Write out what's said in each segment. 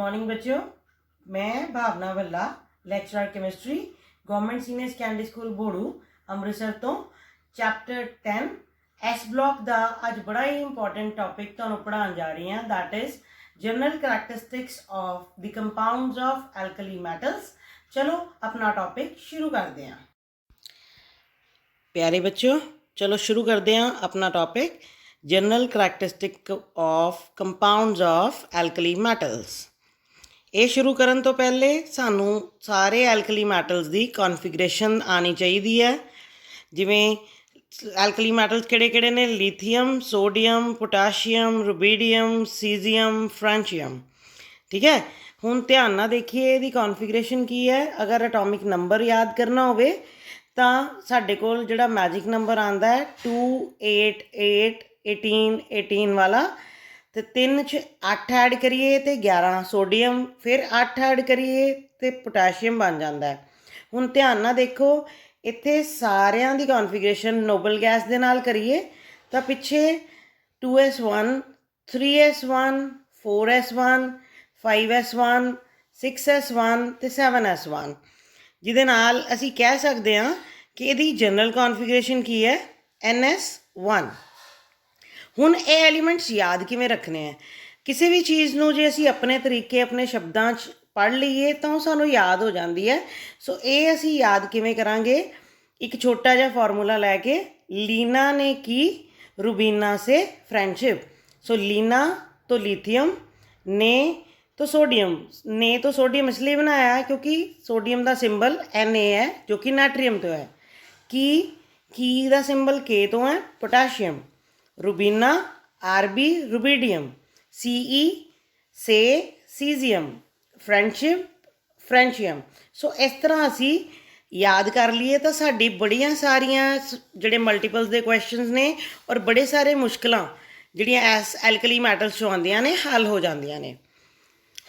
Morning बच्चों, मैं Bhawna Bhalla lecturer chemistry government senior secondary school Bodu Amritsar तो चैप्टर 10 एस ब्लॉक का अज बड़ा ही इंपॉर्टेंट टॉपिक तुहानूं पढ़ाउण जा रही हैं। That is general characteristics of the compounds of alkali metals. चलो अपना टॉपिक शुरू करते हैं प्यारे बच्चों। चलो शुरू करते हैं अपना topic general characteristic of compounds of alkali metals. ये शुरू करन तो पहले सानू सारे एल्कली मैटल्स की कॉन्फिगरेशन आनी चाहिए है। जिमें एल्कली मैटल्स किहड़े-किहड़े ने? Lithium, sodium, potassium, rubidium, caesium, फ्रेंचियम। ठीक है, हुण ध्यान नाल देखिए इहदी कॉन्फिगरेशन की है। अगर एटॉमिक नंबर याद करना होवे तो साडे कोल जिहड़ा मैजिक नंबर आंदा है 2 8 8 18 18 वाला, तो 3 च 8 ऐड करिए तो 11 सोडियम, फिर 8 ऐड करिए तो पोटाशियम बन जाता है। हुण ध्यान नाल देखो इत्थे सारियां दी कॉन्फिगरेशन नोबल गैस दे नाल करिए तो पिछे 2s1 3s1 4s1 5s1 6s1 तो 7s1, जिहदे नाल असीं कह सकते हैं कि इहदी जनरल कॉन्फिगरेशन की है NS1। हुण ये एलीमेंट्स याद किवें रखने हैं? किसी भी चीज़ नूं जे असीं अपने तरीके अपने शब्दां च पढ़ लीए तो सानूं याद हो जाती है। सो ये असीं याद किवें करांगे? एक छोटा जिहा फार्मूला लैके, लीना ने की रुबीना से फ्रेंडशिप। सो लीना तो लिथियम, ने तो सोडियम। ने तो सोडियम इसलिए बनाया है क्योंकि सोडियम का सिंबल Na है जो कि नाइट्रियम तो है। की का सिंबल K तो है, potassium. Rubina Rb rubidium, Ce से सीजियम, फ्रेंडशिप फ्रेंचियम। सो इस तरह असी याद कर लिए तो साडी बड़ियां सारियां जिहड़े मल्टीपल्स दे क्वेश्चनस ने और बड़े सारे मुश्किलां जिहड़ियां एस एल्कली मैटल्स चों आंदियां ने हल हो जांदियां ने।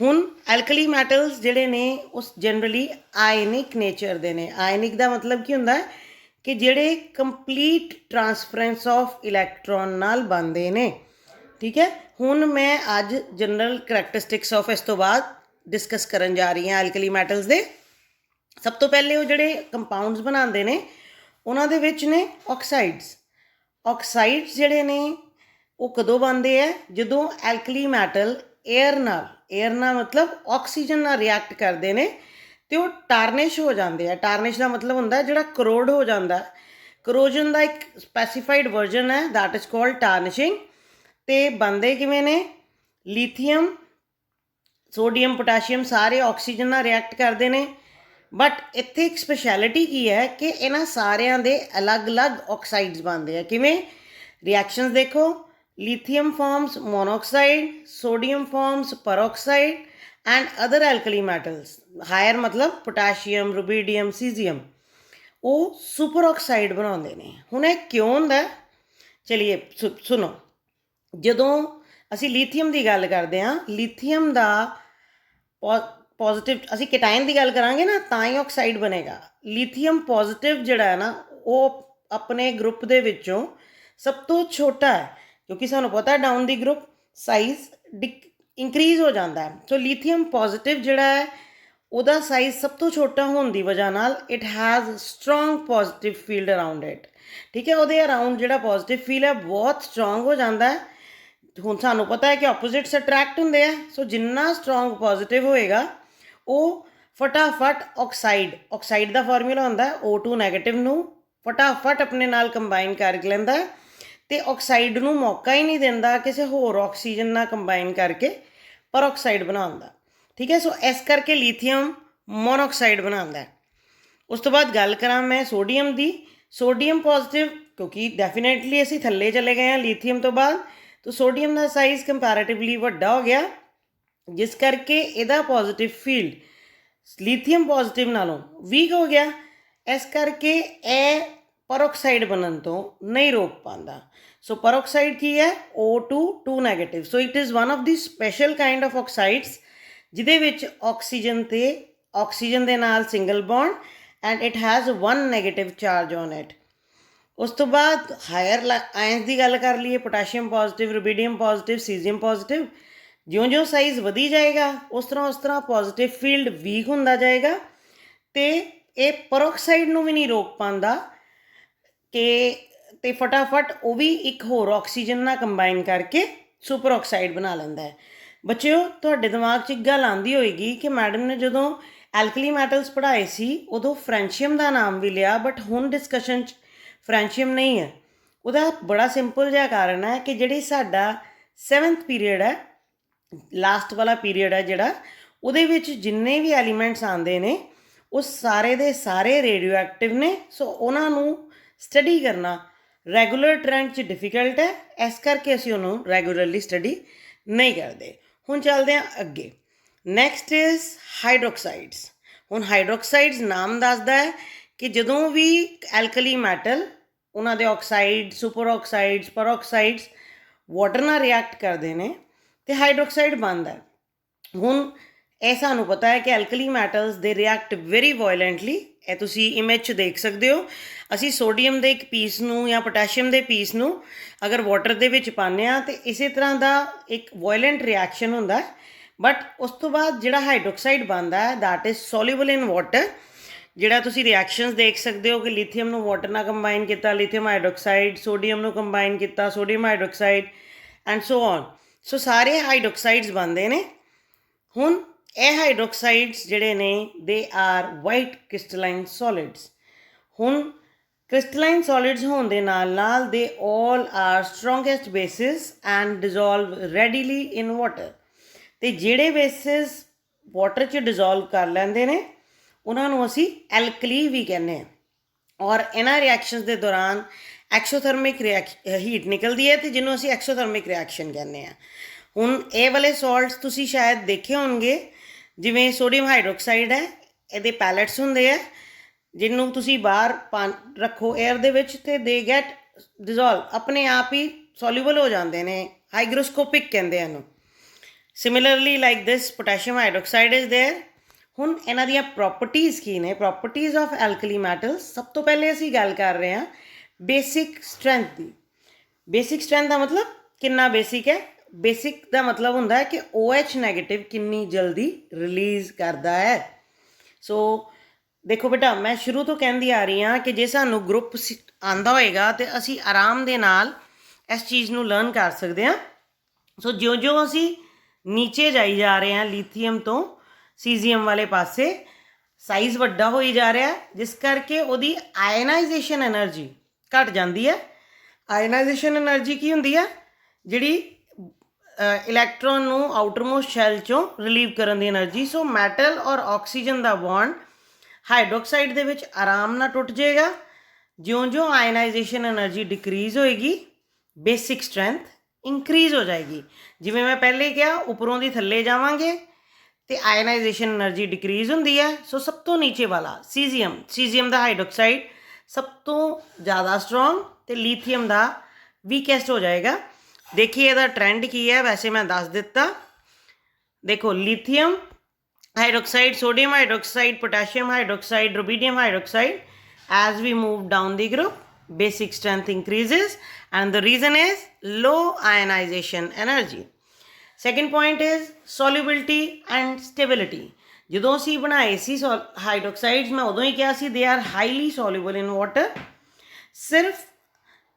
हुण एल्कली मैटल्स जिहड़े ने उस जनरली आयनिक नेचर दे ने। आयनिक दा मतलब की हुंदा है कि जिहड़े कंप्लीट ट्रांसफरेंस ऑफ इलैक्ट्रॉन नाल बनदे ने। ठीक है, हुण मैं अज जनरल करैक्टरिस्टिक्स ऑफ इस तो बाद डिस्कस करन जा रही हैं एल्कली मैटल्स दे। सब तो पहले वो जिहड़े कंपाउंड्स बनाते हैं उन्हां दे विच ने ऑक्साइड्स। ऑक्साइड्स जिहड़े ने वो कदों बनते हैं? जदों एल्कली मैटल एयर नाल मतलब ऑक्सीजन नाल रिएक्ट करते हैं तो वो टारनिश हो जाते हैं। टारनिश का मतलब होंदा है जिहड़ा करोड हो जाता है। करोजन का एक स्पैसीफाइड वर्जन है दैट इज कॉल्ड टारनिशिंग। तो बनते किवें ने? लिथियम, सोडियम, पोटाशियम सारे ऑक्सीजन नाल रिएक्ट करते हैं। बट इत्थे एक स्पैशलिटी की है कि इन्हां सारियां दे अलग अलग ऑक्साइड्स बनते हैं। किवें? रिएक्शंस देखो, lithium forms monoxide, sodium forms peroxide and other alkali metals higher मतलब पोटाशियम, रुबीडियम, सीजियम वो सुपर ऑक्साइड बनाते हैं। हुण ये क्यों होंदा? चलिए सुनो, जदों असी लिथियम की गल करते हैं, लिथियम का पॉजिटिव असी कैटायन की गल करांगे ना तां ही ऑक्साइड बनेगा। लिथियम पॉजिटिव जिहड़ा है ना वो अपने ग्रुप दे विचों सब तो छोटा है क्योंकि सानूं पता है down the group size increase हो जाता है। सो लिथियम पॉजिटिव जिहड़ा है उहदा साइज सब तो छोटा होने की वजह नाल it has strong positive field around it. ठीक है, उहदे अराउंड जिहड़ा पॉजिटिव फील्ड है बहुत स्ट्रोंग हो जाता है। हुण सानूं पता है कि ऑपोजिट्स अट्रैक्ट होंदे हैं। सो जिन्ना स्ट्रोंग पॉजिटिव होएगा वो फटाफट ऑक्साइड का फॉर्मूला होंदा है O2 नैगेटिव नूं फटाफट अपने नाल कंबाइन कर लैंदा है ते ऑक्साइड नूं मौका ही नहीं देंदा किसी होर ऑक्सीजन नाल कंबाइन करके परऑक्साइड बनाउण दा। ठीक है, सो इस करके लिथियम मोनोऑक्साइड बनाता है। उस तो बाद गल करां मैं सोडियम की। सोडियम पॉजिटिव क्योंकि डेफिनेटली असीं थल्ले चले गए हैं लिथियम तो बाद, तो सोडियम का साइज़ कंपैरेटिवली वड्डा हो गया जिस करके इहदा पॉजिटिव फील्ड लिथियम पॉजिटिव नालों वीक हो गया। इस करके यह परऑक्साइड बनन तो नहीं रोक पाता। सो परऑक्साइड की है O2 2 negative. So it is one of the special kind of oxides जिहदे विच ऑक्सीजन दे नाल single bond and it has 1 negative charge on it. उस तो बाद हायर आयंस की गल कर लीए, potassium positive, rubidium positive, caesium positive. ਜਿਉਂ-ਜਿਉਂ ਸਾਈਜ਼ ਵਧੀ ਜਾਏਗਾ ਉਸ ਤਰ੍ਹਾਂ ਪੋਜ਼ਿਟਿਵ ਫੀਲਡ ਵੀਕ ਹੁੰਦਾ ਜਾਏਗਾ ਤੇ ਇਹ ਪਰਆਕਸਾਈਡ ਨੂੰ ਵੀ ਨਹੀਂ ਰੋਕ ਪਾਉਂਦਾ ਤੇ ਫਟਾਫਟ ਉਹ ਵੀ ਇੱਕ ਹੋਰ ਆਕਸੀਜਨ ਨਾਲ ਕੰਬਾਈਨ ਕਰਕੇ ਸੁਪਰ ਆਕਸਾਈਡ ਬਣਾ ਲੈਂਦਾ ਹੈ। ਬੱਚਿਓ, ਤੁਹਾਡੇ ਦਿਮਾਗ 'ਚ ਇੱਕ ਗੱਲ ਆਉਂਦੀ ਹੋਏਗੀ ਕਿ ਮੈਡਮ ਨੇ ਜਦੋਂ ਐਲਕਲੀ ਮੈਟਲਸ ਪੜ੍ਹਾਏ ਸੀ ਉਦੋਂ ਫਰੈਂਸ਼ੀਅਮ ਦਾ ਨਾਮ ਵੀ ਲਿਆ, ਬਟ ਹੁਣ ਡਿਸਕਸ਼ਨ 'ਚ ਫਰੈਂਸ਼ੀਅਮ ਨਹੀਂ ਹੈ। ਉਹਦਾ ਬੜਾ ਸਿੰਪਲ ਜਿਹਾ ਕਾਰਨ ਹੈ ਕਿ ਜਿਹੜੀ ਸਾਡਾ 7th ਪੀਰੀਅਡ ਹੈ, ਲਾਸਟ ਵਾਲਾ ਪੀਰੀਅਡ ਹੈ ਜਿਹੜਾ, ਉਹਦੇ ਵਿੱਚ ਜਿੰਨੇ ਵੀ ਐਲੀਮੈਂਟਸ ਆਉਂਦੇ ਨੇ ਉਹ ਸਾਰੇ ਦੇ ਸਾਰੇ ਰੇਡੀਓ ਐਕਟਿਵ ਨੇ। ਸੋ ਉਹਨਾਂ ਨੂੰ ਸਟੱਡੀ ਕਰਨਾ ਰੈਗੂਲਰ ਟ੍ਰੈਂਡ 'ਚ ਡਿਫਿਕਲਟ ਹੈ, ਇਸ ਕਰਕੇ ਅਸੀਂ ਉਹਨੂੰ ਰੈਗੂਲਰਲੀ ਸਟੱਡੀ ਨਹੀਂ ਕਰਦੇ। ਹੁਣ ਚੱਲਦੇ ਹਾਂ ਅੱਗੇ। Next is hydroxides. ਹੁਣ ਹਾਈਡਰੋਕਸਾਈਡਸ ਨਾਮ ਦੱਸਦਾ ਹੈ ਕਿ ਜਦੋਂ ਵੀ ਐਲਕਲੀ ਮੈਟਲ, ਉਹਨਾਂ ਦੇ ਆਕਸਾਈਡ, ਸੁਪਰ ਆਕਸਾਈਡਸ, ਪਰਆਕਸਾਈਡਸ ਵਾਟਰ ਨਾਲ ਰਿਐਕਟ ਕਰਦੇ ਨੇ ਤੇ ਹਾਈਡਰੋਕਸਾਈਡ ਬਣਦਾ ਹੈ। ਹੁਣ ਇਹ ਸਾਨੂੰ ਪਤਾ ਹੈ ਕਿ ਐਲਕਲੀ ਮੈਟਲਸ ਦੇ ਰਿਐਕਟ ਵੈਰੀ ਵਾਇਲੈਂਟਲੀ। ਇਹ ਤੁਸੀਂ ਇਮੇਜ 'ਚ ਦੇਖ ਸਕਦੇ ਹੋ। ਅਸੀਂ ਸੋਡੀਅਮ ਦੇ ਇੱਕ ਪੀਸ ਨੂੰ ਜਾਂ ਪੋਟਾਸ਼ੀਅਮ ਦੇ ਪੀਸ ਨੂੰ ਅਗਰ ਵਾਟਰ ਦੇ ਵਿੱਚ ਪਾਉਂਦੇ ਹਾਂ ਤਾਂ ਇਸੇ ਤਰ੍ਹਾਂ ਦਾ ਇੱਕ ਵਾਇਲੈਂਟ ਰਿਐਕਸ਼ਨ ਹੁੰਦਾ। ਬਟ ਉਸ ਤੋਂ ਬਾਅਦ ਜਿਹੜਾ ਹਾਈਡਰੋਕਸਾਈਡ ਬਣਦਾ ਹੈ ਦੈਟ ਇਜ਼ ਸੋਲਿਬਲ ਇਨ ਵਾਟਰ। ਜਿਹੜਾ ਤੁਸੀਂ ਰਿਐਕਸ਼ਨਸ ਦੇਖ ਸਕਦੇ ਹੋ ਕਿ ਲਿਥੀਅਮ ਨੂੰ ਵਾਟਰ ਨਾਲ ਕੰਬਾਈਨ ਕੀਤਾ, ਲਿਥੀਅਮ ਹਾਈਡਰੋਕਸਾਈਡ, ਸੋਡੀਅਮ ਨੂੰ ਕੰਬਾਈਨ ਕੀਤਾ, sodium hydroxide and so on. So ਸਾਰੇ ਹਾਈਡਰੋਕਸਾਈਡਸ ਬਣਦੇ ਨੇ। ਹੁਣ ਇਹ ਹਾਈਡਰੋਕਸਾਈਡਸ ਜਿਹੜੇ ਨੇ ਦੇ ਆਰ ਵਾਈਟ ਕ੍ਰਿਸਟਲਾਈਨ ਸੋਲਿਡਸ। ਹੁਣ ਕ੍ਰਿਸਟਲਾਈਨ ਸੋਲਿਡਸ ਹੋਣ ਦੇ ਨਾਲ ਨਾਲ they all are strongest bases and dissolve readily in water. ਅਤੇ ਜਿਹੜੇ ਬੇਸਿਸ ਵਾਟਰ 'ਚ ਡਿਜ਼ੋਲਵ ਕਰ ਲੈਂਦੇ ਨੇ ਉਹਨਾਂ ਨੂੰ ਅਸੀਂ ਐਲਕਲੀ ਵੀ ਕਹਿੰਦੇ ਹਾਂ। ਔਰ ਇਹਨਾਂ ਰਿਐਕਸ਼ਨਸ ਦੇ ਦੌਰਾਨ ਐਕਸੋਥਰਮਿਕ ਹੀਟ ਨਿਕਲਦੀ ਹੈ ਅਤੇ ਜਿਹਨੂੰ ਅਸੀਂ ਐਕਸੋਥਰਮਿਕ ਰਿਐਕਸ਼ਨ ਕਹਿੰਦੇ ਹਾਂ। ਹੁਣ ਇਹ ਵਾਲੇ ਸੋਲਟਸ ਤੁਸੀਂ ਸ਼ਾਇਦ ਦੇਖੇ ਹੋਣਗੇ, ਜਿਵੇਂ ਸੋਡੀਅਮ ਹਾਈਡਰੋਕਸਾਈਡ ਹੈ, ਇਹਦੇ ਪੈਲੇਟਸ ਹੁੰਦੇ ਆ ਜਿਹਨੂੰ ਤੁਸੀਂ ਬਾਹਰ ਰੱਖੋ ਏਅਰ ਦੇ ਵਿੱਚ ਅਤੇ ਦੇ ਗੈਟ ਡਿਜ਼ੋਲਵ, ਆਪਣੇ ਆਪ ਹੀ ਸੋਲਿਊਬਲ ਹੋ ਜਾਂਦੇ ਨੇ। ਹਾਈਗਰੋਸਕੋਪਿਕ ਕਹਿੰਦੇ ਇਹਨੂੰ। Similarly like this potassium hydroxide is there. ਹੁਣ ਇਹਨਾਂ ਦੀਆਂ ਪ੍ਰੋਪਰਟੀਜ਼ ਕੀ ਨੇ? Properties of alkali metals. ਸਭ ਤੋਂ ਪਹਿਲੇ ਅਸੀਂ ਗੱਲ ਕਰ ਰਹੇ ਹਾਂ ਬੇਸਿਕ ਸਟਰੈਂਥ ਦੀ। ਬੇਸਿਕ ਸਟਰੈਂਥ ਦਾ ਮਤਲਬ ਕਿੰਨਾ ਬੇਸਿਕ ਹੈ। ਬੇਸਿਕ ਦਾ ਮਤਲਬ ਹੁੰਦਾ ਹੈ ਕਿ OH ਨੈਗੇਟਿਵ ਕਿੰਨੀ ਜਲਦੀ ਰਿਲੀਜ਼ ਕਰਦਾ ਹੈ। ਸੋ ਦੇਖੋ ਬੇਟਾ, ਮੈਂ ਸ਼ੁਰੂ ਤੋਂ ਕਹਿੰਦੀ ਆ ਰਹੀ ਹਾਂ ਕਿ ਜੇ ਸਾਨੂੰ ਗਰੁੱਪ ਆਉਂਦਾ ਹੋਏਗਾ ਤਾਂ ਅਸੀਂ ਆਰਾਮ ਦੇ ਨਾਲ ਇਸ ਚੀਜ਼ ਨੂੰ ਲਰਨ ਕਰ ਸਕਦੇ ਹਾਂ। ਸੋ ਜਿਉਂ-ਜਿਉਂ ਅਸੀਂ ਨੀਚੇ ਜਾਈ ਜਾ ਰਹੇ ਹਾਂ ਲੀਥੀਅਮ ਤੋਂ ਸੀਜ਼ੀਅਮ ਵਾਲੇ ਪਾਸੇ, ਸਾਈਜ਼ ਵੱਡਾ ਹੋਈ ਜਾ ਰਿਹਾ, ਜਿਸ ਕਰਕੇ ਉਹਦੀ ਆਇਨਾਈਜੇਸ਼ਨ ਐਨਰਜੀ ਘਟ ਜਾਂਦੀ ਹੈ। ਆਇਨਾਈਜੇਸ਼ਨ ਐਨਰਜੀ ਕੀ ਹੁੰਦੀ ਹੈ? ਜਿਹੜੀ ਇਲੈਕਟ੍ਰੋਨ ਨੂੰ ਆਊਟਰਮੋਸਟ ਸ਼ੈਲ 'ਚੋਂ ਰਿਲੀਵ ਕਰਨ ਦੀ ਐਨਰਜੀ। ਸੋ ਮੈਟਲ ਔਰ ਆਕਸੀਜਨ ਦਾ ਬੌਂਡ ਹਾਈਡਰੋਕਸਾਈਡ ਦੇ ਵਿੱਚ ਆਰਾਮ ਨਾਲ ਟੁੱਟ ਜਾਏਗਾ। ਜਿਉਂ-ਜਿਉਂ ਆਇਨਾਈਜੇਸ਼ਨ ਐਨਰਜੀ ਡਿਕਰੀਜ਼ ਹੋਏਗੀ, ਬੇਸਿਕ ਸਟਰੈਂਥ ਇੰਕਰੀਜ਼ ਹੋ ਜਾਏਗੀ। ਜਿਵੇਂ ਮੈਂ ਪਹਿਲੇ ਕਿਹਾ, ਉੱਪਰੋਂ ਦੀ ਥੱਲੇ ਜਾਵਾਂਗੇ ਅਤੇ ਆਇਨਾਈਜੇਸ਼ਨ ਐਨਰਜੀ ਡਿਕਰੀਜ਼ ਹੁੰਦੀ ਹੈ। ਸੋ ਸਭ ਤੋਂ ਨੀਚੇ ਵਾਲਾ ਸੀਜ਼ੀਅਮ ਦਾ ਹਾਈਡਰੋਕਸਾਈਡ ਸਭ ਤੋਂ ਜ਼ਿਆਦਾ ਸਟਰੋਂਗ ਅਤੇ ਲੀਥੀਅਮ ਦਾ ਵੀਕੈਸਟ ਹੋ ਜਾਏਗਾ। ਦੇਖੀਏ ਇਹਦਾ ਟ੍ਰੈਂਡ ਕੀ ਹੈ। ਵੈਸੇ ਮੈਂ ਦੱਸ ਦਿੱਤਾ। ਦੇਖੋ, lithium hydroxide, sodium hydroxide, potassium hydroxide, rubidium hydroxide, as we move down the group, basic strength increases and the reason is low ionization energy. Second point is solubility and stability. ਜਦੋਂ ਅਸੀਂ ਬਣਾਏ ਸੀ ਹਾਈਡਰੋਕਸਾਈਡਸ, ਮੈਂ ਉਦੋਂ ਹੀ ਕਿਹਾ ਸੀ they are highly soluble in water. ਸਿਰਫ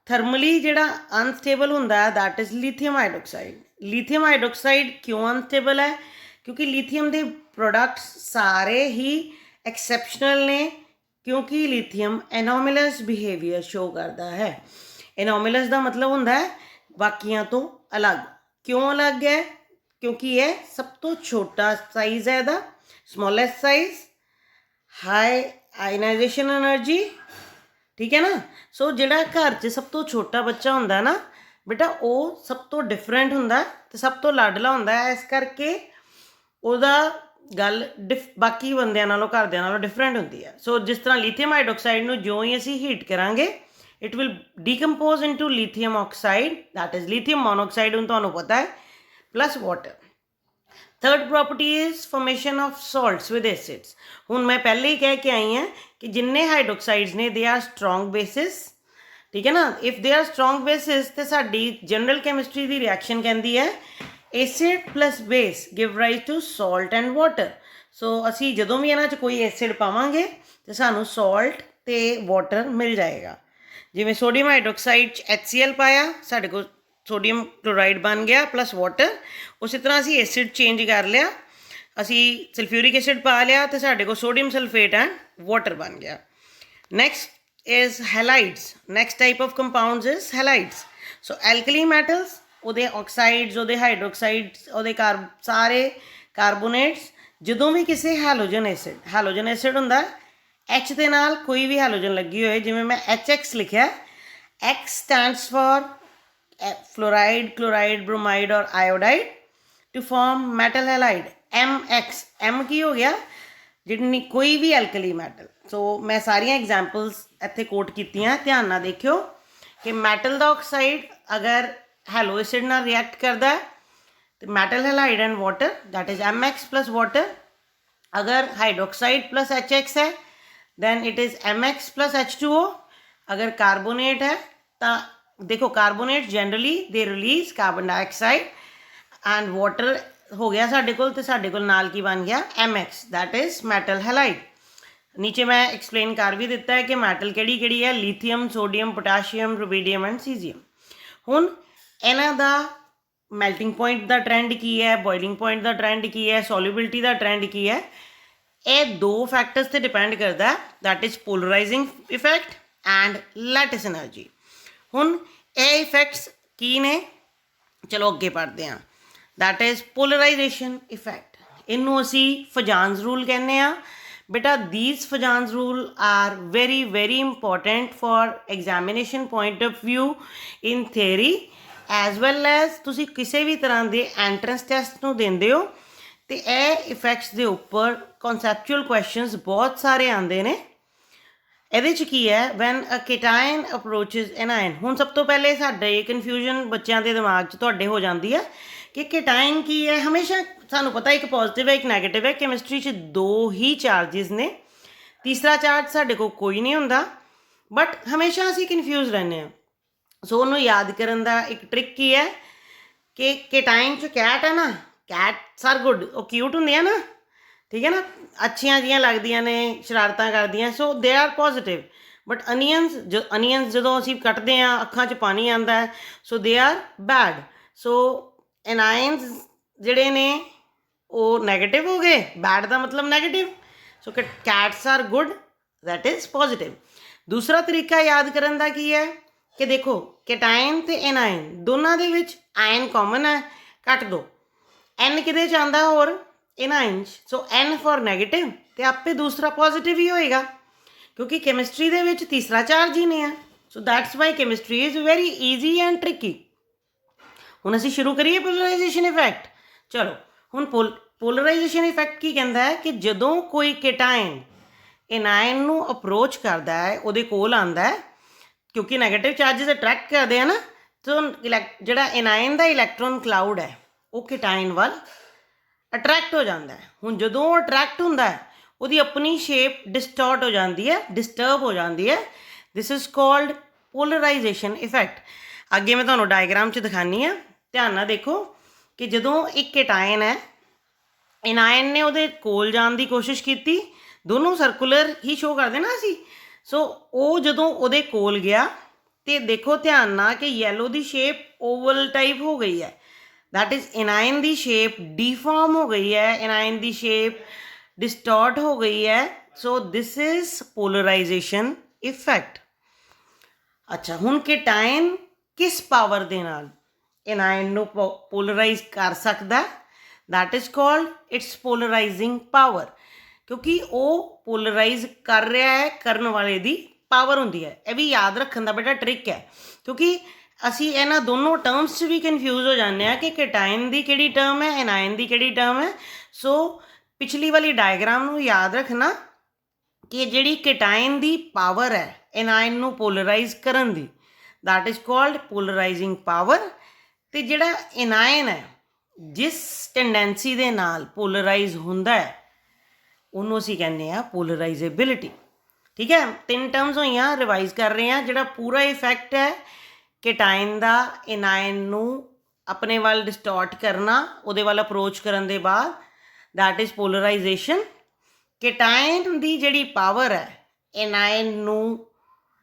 ਥਰਮਲੀ ਜਿਹੜਾ unstable ਹੁੰਦਾ ਹੈ that is lithium hydroxide. Lithium hydroxide ਕਿਉਂ ਅਨਸਟੇਬਲ ਹੈ? ਕਿਉਂਕਿ ਲੀਥੀਅਮ ਦੇ ਪ੍ਰੋਡਕਟਸ ਸਾਰੇ ਹੀ ਐਕਸੈਪਸ਼ਨਲ ਨੇ, ਕਿਉਂਕਿ ਲੀਥੀਅਮ ਐਨੋਮਲਸ ਬਿਹੇਵੀਅਰ ਸ਼ੋ ਕਰਦਾ ਹੈ। ਐਨੋਮਲਸ ਦਾ ਮਤਲਬ ਹੁੰਦਾ ਹੈ ਬਾਕੀਆਂ ਤੋਂ ਅਲੱਗ। ਕਿਉਂ ਅਲੱਗ ਹੈ? ਕਿਉਂਕਿ ਇਹ ਸਭ ਤੋਂ ਛੋਟਾ ਸਾਈਜ਼ ਹੈ ਇਹਦਾ, ਸਮੋਲੈਸਟ ਸਾਈਜ਼, ਹਾਈ ਆਇਨਾਈਜੇਸ਼ਨ ਐਨਰਜੀ, ਠੀਕ ਹੈ ਨਾ। ਸੋ ਜਿਹੜਾ ਘਰ 'ਚ ਸਭ ਤੋਂ ਛੋਟਾ ਬੱਚਾ ਹੁੰਦਾ ਨਾ ਬੇਟਾ, ਉਹ ਸਭ ਤੋਂ ਡਿਫਰੈਂਟ ਹੁੰਦਾ ਅਤੇ ਸਭ ਤੋਂ ਲਾਡਲਾ ਹੁੰਦਾ ਹੈ। ਇਸ ਕਰਕੇ ਉਹਦਾ ਗੱਲ ਬਾਕੀ ਬੰਦਿਆਂ ਨਾਲੋਂ, ਘਰਦਿਆਂ ਨਾਲੋਂ ਡਿਫਰੈਂਟ ਹੁੰਦੀ ਹੈ। ਸੋ ਜਿਸ ਤਰ੍ਹਾਂ ਲੀਥੀਅਮ ਹਾਈਡਰੋਕਸਾਈਡ ਨੂੰ ਜਿਉਂ ਹੀ ਅਸੀਂ ਹੀਟ ਕਰਾਂਗੇ, it will decompose into lithium oxide, that is lithium monoxide, ਹੁਣ ਤੁਹਾਨੂੰ ਪਤਾ ਹੈ, plus water. Third property is formation of salts with acids. ਹੁਣ ਮੈਂ ਪਹਿਲੇ ਹੀ ਕਹਿ ਕੇ ਆਈ ਹਾਂ ਕਿ ਜਿੰਨੇ ਹਾਈਡਰੋਕਸਾਈਡਸ ਨੇ ਦੇ ਆਰ ਸਟਰੋਂਗ ਬੇਸਿਸ, ਠੀਕ ਹੈ ਨਾ। If they are strong basis, ਤੇ ਸਾਡੀ ਜਨਰਲ ਕੈਮਿਸਟਰੀ ਦੀ ਰਿਐਕਸ਼ਨ ਕਹਿੰਦੀ ਹੈ acid plus base give rise to salt and water. So असी जदों भी इन्हां च कोई एसिड पावांगे तो सानू सॉल्ट ते वाटर मिल जाएगा। जिवें सोडियम हाइड्रोक्साइड HCl पाया, साडे कोल सोडियम क्लोराइड बन गया प्लस वाटर। उस तरह असी एसिड चेंज कर लिया, असी सल्फ्यूरिक एसिड पा लिया तो साडे कोल सोडियम सल्फेट एंड वाटर बन गया। Next is halides. Next type of compounds is halides. So alkali metals, ਉਹਦੇ ਆਕਸਾਈਡਸ, ਉਹਦੇ ਹਾਈਡਰੋਕਸਾਈਡਸ, ਉਹਦੇ ਸਾਰੇ ਕਾਰਬੋਨੇਟਸ, ਜਦੋਂ ਵੀ ਕਿਸੇ ਹੈਲੋਜਨ ਐਸਿਡ ਹੁੰਦਾ H ਦੇ ਨਾਲ ਕੋਈ ਵੀ ਹੈਲੋਜਨ ਲੱਗੀ ਹੋਏ, ਜਿਵੇਂ ਮੈਂ HX ਲਿਖਿਆ, X stands for fluoride, chloride, bromide or iodide to form metal halide. MX, M ਕੀ ਹੋ ਗਿਆ, ਜਿਹੜੀ ਕੋਈ ਵੀ ਐਲਕਲੀ ਮੈਟਲ। ਸੋ ਮੈਂ ਸਾਰੀਆਂ ਐਗਜ਼ਾਮਪਲਸ ਇੱਥੇ ਕੋਟ ਕੀਤੀਆਂ, ਧਿਆਨ ਨਾਲ ਦੇਖਿਓ ਕਿ ਮੈਟਲ ਦਾ ਆਕਸਾਈਡ ਅਗਰ हैलो एसिड ना रिएक्ट करता है तो metal halide and water, that is MX plus water. अगर हाइड्रोक्साइड प्लस HX है then it is MX plus H2O। अगर कार्बोनेट है तो देखो carbonate generally they release carbon dioxide and water हो गया साढ़े कोल नाल की बन गया MX, that is metal halide. नीचे मैं एक्सप्लेन कर भी दिता है कि मैटल किहड़ी है, lithium, sodium, potassium, rubidium and caesium. हुण ਇਹਨਾਂ ਦਾ ਮੈਲਟਿੰਗ ਪੁਆਇੰਟ ਦਾ ਟ੍ਰੈਂਡ ਕੀ ਹੈ, ਬੋਇਲਿੰਗ ਪੁਆਇੰਟ ਦਾ ਟ੍ਰੈਂਡ ਕੀ ਹੈ, ਸੋਲਿਬਿਲਿਟੀ ਦਾ ਟ੍ਰੈਂਡ ਕੀ ਹੈ, ਇਹ ਦੋ ਫੈਕਟਰਸ ਤੇ ਡਿਪੈਂਡ ਕਰਦਾ, that is polarising effect and lattice energy. ਹੁਣ ਇਹ ਇਫੈਕਟਸ ਕੀ ਨੇ, ਚਲੋ ਅੱਗੇ ਪੜ੍ਹਦੇ ਹਾਂ। ਦੈਟ ਇਜ਼ ਪੋਲਰਾਈਜੇਸ਼ਨ ਇਫੈਕਟ, ਇਹਨੂੰ ਅਸੀਂ ਫਜਾਨਸ ਰੂਲ ਕਹਿੰਦੇ ਹਾਂ। बेटा these Fajans rule are very important for examination point of view in theory as well as ਤੁਸੀਂ ਕਿਸੇ ਵੀ ਤਰ੍ਹਾਂ ਦੇ ਐਂਟਰੈਂਸ ਟੈਸਟ ਨੂੰ ਦਿੰਦੇ ਹੋ ਤੇ ਇਹ ਇਫੈਕਟਸ ਦੇ ਉੱਪਰ ਕਨਸੈਪਚੁਅਲ ਕੁਐਸਚਨਸ ਬਹੁਤ ਸਾਰੇ ਆਉਂਦੇ ਨੇ। ਇਹਦੇ 'ਚ ਕੀ ਹੈ, ਵੈਨ ਅ ਕੇਟਾਇਨ ਅਪਰੋਚਿਸ ਐਨ ਆਇਨ। ਹੁਣ ਸਭ ਤੋਂ ਪਹਿਲੇ ਸਾਡੇ ਕਨਫਿਊਜ਼ਨ ਬੱਚਿਆਂ ਦੇ ਦਿਮਾਗ 'ਚ ਤੁਹਾਡੇ ਹੋ ਜਾਂਦੀ ਹੈ ਕਿ ਕੇਟਾਇਨ ਕੀ ਹੈ। ਹਮੇਸ਼ਾ ਸਾਨੂੰ ਪਤਾ ਇੱਕ ਪੋਜ਼ੀਟਿਵ ਹੈ ਇੱਕ ਨੈਗੇਟਿਵ ਹੈ, ਕੈਮਿਸਟਰੀ 'ਚ ਦੋ ਹੀ ਚਾਰਜਿਸ ਨੇ, ਤੀਸਰਾ ਚਾਰਜ ਸਾਡੇ ਕੋਲ ਕੋਈ ਨਹੀਂ ਹੁੰਦਾ, ਬਟ ਹਮੇਸ਼ਾ ਅਸੀਂ ਕਨਫਿਊਜ਼ ਰਹਿੰਦੇ ਹਾਂ। ਸੋ ਉਹਨੂੰ ਯਾਦ ਕਰਨ ਦਾ ਇੱਕ ਟ੍ਰਿਕ ਕੀ ਹੈ ਕਿ ਕੇਟਾਇਨ 'ਚ ਕੈਟ ਹੈ ਨਾ, ਕੈਟਸ ਆਰ ਗੁੱਡ, ਉਹ ਕਿਊਟ ਹੁੰਦੀਆਂ ਨਾ, ਠੀਕ ਹੈ ਨਾ, ਅੱਛੀਆਂ ਜਿਹੀਆਂ ਲੱਗਦੀਆਂ ਨੇ, ਸ਼ਰਾਰਤਾਂ ਕਰਦੀਆਂ, ਸੋ they are positive. But onions ਜਦੋਂ ਅਸੀਂ ਕੱਟਦੇ ਹਾਂ ਅੱਖਾਂ 'ਚ ਪਾਣੀ ਆਉਂਦਾ ਹੈ, ਸੋ ਦੇ ਆਰ ਬੈਡ। ਸੋ ਐਨਾਇਨਸ ਜਿਹੜੇ ਨੇ ਉਹ ਨੈਗੇਟਿਵ ਹੋ ਗਏ, ਬੈਡ ਦਾ ਮਤਲਬ negative. So cats are good, that is positive. ਦੂਸਰਾ ਤਰੀਕਾ ਯਾਦ ਕਰਨ ਦਾ ਕੀ ਹੈ ਕਿ ਦੇਖੋ ਕੇਟਾਇਨ ਅਤੇ ਐਨਾਇਨ ਦੋਨਾਂ ਦੇ ਵਿੱਚ ਆਇਨ ਕਾਮਨ ਹੈ, ਕੱਟ ਦੋ। ਐਨ ਕਿਹਦੇ 'ਚ ਆਉਂਦਾ ਹੋਰ, ਐਨਾਇਨ 'ਚ, ਸੋ ਐਨ ਫॉर ਨੈਗੇਟਿਵ ਅਤੇ ਆਪੇ ਦੂਸਰਾ ਪੋਜ਼ੀਟਿਵ ਹੀ ਹੋਏਗਾ ਕਿਉਂਕਿ ਕੈਮਿਸਟਰੀ ਦੇ ਵਿੱਚ ਤੀਸਰਾ ਚਾਰਜ ਹੀ ਨਹੀਂ ਹੈ। So that's why chemistry is very easy and tricky. ਹੁਣ ਅਸੀਂ ਸ਼ੁਰੂ ਕਰੀਏ ਪੋਲਰਾਈਜੇਸ਼ਨ ਇਫੈਕਟ। ਚਲੋ ਹੁਣ ਪੋਲਰਾਈਜੇਸ਼ਨ ਇਫੈਕਟ ਕੀ ਕਹਿੰਦਾ ਹੈ ਕਿ ਜਦੋਂ ਕੋਈ ਕੇਟਾਇਨ ਐਨਾਇਨ ਨੂੰ ਅਪਰੋਚ ਕਰਦਾ ਹੈ, ਉਹਦੇ ਕੋਲ ਆਉਂਦਾ ਹੈ, ਕਿਉਂਕਿ ਨੈਗੇਟਿਵ ਚਾਰਜਿਸ ਅਟਰੈਕਟ ਕਰਦੇ ਆ ਨਾ, ਤਾਂ ਜਿਹੜਾ ਐਨਾਇਨ ਦਾ ਇਲੈਕਟ੍ਰੋਨ ਕਲਾਊਡ ਹੈ ਉਹ ਕੇਟਾਇਨ ਵੱਲ ਅਟਰੈਕਟ ਹੋ ਜਾਂਦਾ ਹੈ। ਹੁਣ ਜਦੋਂ ਉਹ ਅਟਰੈਕਟ ਹੁੰਦਾ ਹੈ ਉਹਦੀ ਆਪਣੀ ਸ਼ੇਪ ਡਿਸਟੋਰਟ ਹੋ ਜਾਂਦੀ ਹੈ, ਡਿਸਟਰਬ ਹੋ ਜਾਂਦੀ ਹੈ। This is called polarisation effect. ਅੱਗੇ ਮੈਂ ਤੁਹਾਨੂੰ ਡਾਇਗਰਾਮ 'ਚ ਦਿਖਾਉਂਦੀ ਹਾਂ, ਧਿਆਨ ਨਾਲ ਦੇਖੋ ਕਿ ਜਦੋਂ ਇੱਕ ਕੇਟਾਇਨ ਹੈ, ਐਨਾਇਨ ਨੇ ਉਹਦੇ ਕੋਲ ਜਾਣ ਦੀ ਕੋਸ਼ਿਸ਼ ਕੀਤੀ, ਦੋਨੋਂ ਸਰਕੂਲਰ ਹੀ ਸ਼ੋ ਕਰਦੇ ਨਾ ਅਸੀਂ। ਸੋ ਉਹ ਜਦੋਂ ਉਹਦੇ ਕੋਲ ਗਿਆ ਤੇ ਦੇਖੋ ਧਿਆਨ ਨਾਲ ਕਿ ਯੈਲੋ ਦੀ ਸ਼ੇਪ ਓਵਲ ਟਾਈਪ ਹੋ ਗਈ ਹੈ, ਦੈਟ ਇਜ਼ ਐਨਾਇਨ ਦੀ ਸ਼ੇਪ ਡੀਫਾਰਮ ਹੋ ਗਈ ਹੈ, ਐਨਾਇਨ ਦੀ ਸ਼ੇਪ ਡਿਸਟੋਰਟ ਹੋ ਗਈ ਹੈ। ਸੋ ਦਿਸ ਇਜ਼ ਪੋਲਰਾਈਜੇਸ਼ਨ ਇਫੈਕਟ। ਅੱਛਾ, ਹੁਣ ਕੇਟਾਇਨ ਕਿਸ ਪਾਵਰ ਦੇ ਨਾਲ ਐਨਾਇਨ ਨੂੰ ਪੋਲਰਾਈਜ਼ ਕਰ ਸਕਦਾ, that is called its polarising power, ਕਿਉਂਕਿ ਉਹ ਪੋਲਰਾਈਜ਼ ਕਰ ਰਿਹਾ ਹੈ, ਕਰਨ ਵਾਲੇ ਦੀ ਪਾਵਰ ਹੁੰਦੀ ਹੈ। ਇਹ ਵੀ ਯਾਦ ਰੱਖਣ ਦਾ ਬੇਟਾ ਟ੍ਰਿਕ ਹੈ, ਕਿਉਂਕਿ ਅਸੀਂ ਇਹਨਾਂ ਦੋਨੋਂ ਟਰਮਸ 'ਚ ਵੀ ਕਨਫਿਊਜ਼ ਹੋ ਜਾਂਦੇ ਹਾਂ ਕਿ ਕੇਟਾਇਨ ਦੀ ਕਿਹੜੀ ਟਰਮ ਹੈ, ਐਨਾਇਨ ਦੀ ਕਿਹੜੀ ਟਰਮ ਹੈ। ਸੋ ਪਿਛਲੀ ਵਾਲੀ ਡਾਇਗਰਾਮ ਨੂੰ ਯਾਦ ਰੱਖਣਾ ਕਿ ਜਿਹੜੀ ਕੇਟਾਇਨ ਦੀ ਪਾਵਰ ਹੈ ਐਨਾਇਨ ਨੂੰ ਪੋਲਰਾਈਜ਼ ਕਰਨ ਦੀ, ਦੈਟ ਇਜ਼ ਕਾਲਡ ਪੋਲਰਾਈਜ਼ਿੰਗ ਪਾਵਰ। ਅਤੇ ਜਿਹੜਾ ਐਨਾਇਨ ਹੈ ਜਿਸ ਟੈਂਡੈਂਸੀ ਦੇ ਨਾਲ ਪੋਲਰਾਈਜ਼ ਹੁੰਦਾ ਹੈ ਉਹਨੂੰ ਅਸੀਂ ਕਹਿੰਦੇ ਹਾਂ ਪੋਲਰਾਈਜ਼ੇਬਿਲਿਟੀ। ਠੀਕ ਹੈ, ਤਿੰਨ ਟਰਮਸ ਹੋਈਆਂ, ਰਿਵਾਈਜ਼ ਕਰ ਰਹੇ ਹਾਂ। ਜਿਹੜਾ ਪੂਰਾ ਇਫੈਕਟ ਹੈ ਕੇਟਾਇਨ ਦਾ ਐਨਾਇਨ ਨੂੰ अपने वाल डिस्टॉर्ट करना ਉਹਦੇ ਵੱਲ ਅਪਰੋਚ ਕਰਨ ਦੇ ਬਾਅਦ दैट इज़ पोलराइजेशन। केटाइन ਦੀ ਜਿਹੜੀ ਪਾਵਰ ਹੈ एनायन ਨੂੰ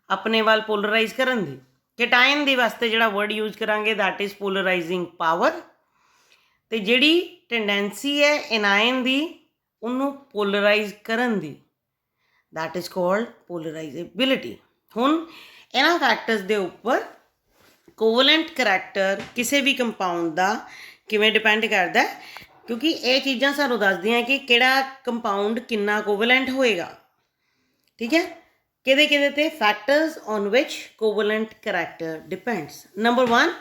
ਆਪਣੇ ਵੱਲ पोलराइज ਕਰਨ ਦੀ, केटाइन ਦੇ ਵਾਸਤੇ ਜਿਹੜਾ ਵਰਡ ਯੂਜ਼ ਕਰਾਂਗੇ दैट इज़ पोलराइजिंग पावर। ਤੇ ਜਿਹੜੀ ਟੈਂਡੈਂਸੀ ਹੈ एनायन ਦੀ ਉਹਨੂੰ पोलराइज ਕਰਨ ਦੀ दैट इज़ कॉल्ड पोलराइजेबिलिटी। ਹੁਣ ਇਹਨਾਂ ਫੈਕਟਰਸ ਦੇ ਉੱਪਰ ਕੋਵਲੈਂਟ ਕਰੈਕਟਰ ਕਿਸੇ ਵੀ ਕੰਪਾਊਂਡ ਦਾ ਕਿਵੇਂ ਡਿਪੈਂਡ ਕਰਦਾ, ਕਿਉਂਕਿ ਇਹ ਚੀਜ਼ਾਂ ਸਾਨੂੰ ਦੱਸਦੀਆਂ ਕਿ ਕਿਹੜਾ ਕੰਪਾਊਂਡ ਕਿੰਨਾ ਕੋਵਲੈਂਟ ਹੋਏਗਾ। ਠੀਕ ਹੈ, ਕਿਹਦੇ ਕਿਹਦੇ ਤੇ factors on which covalent character depends. Number 1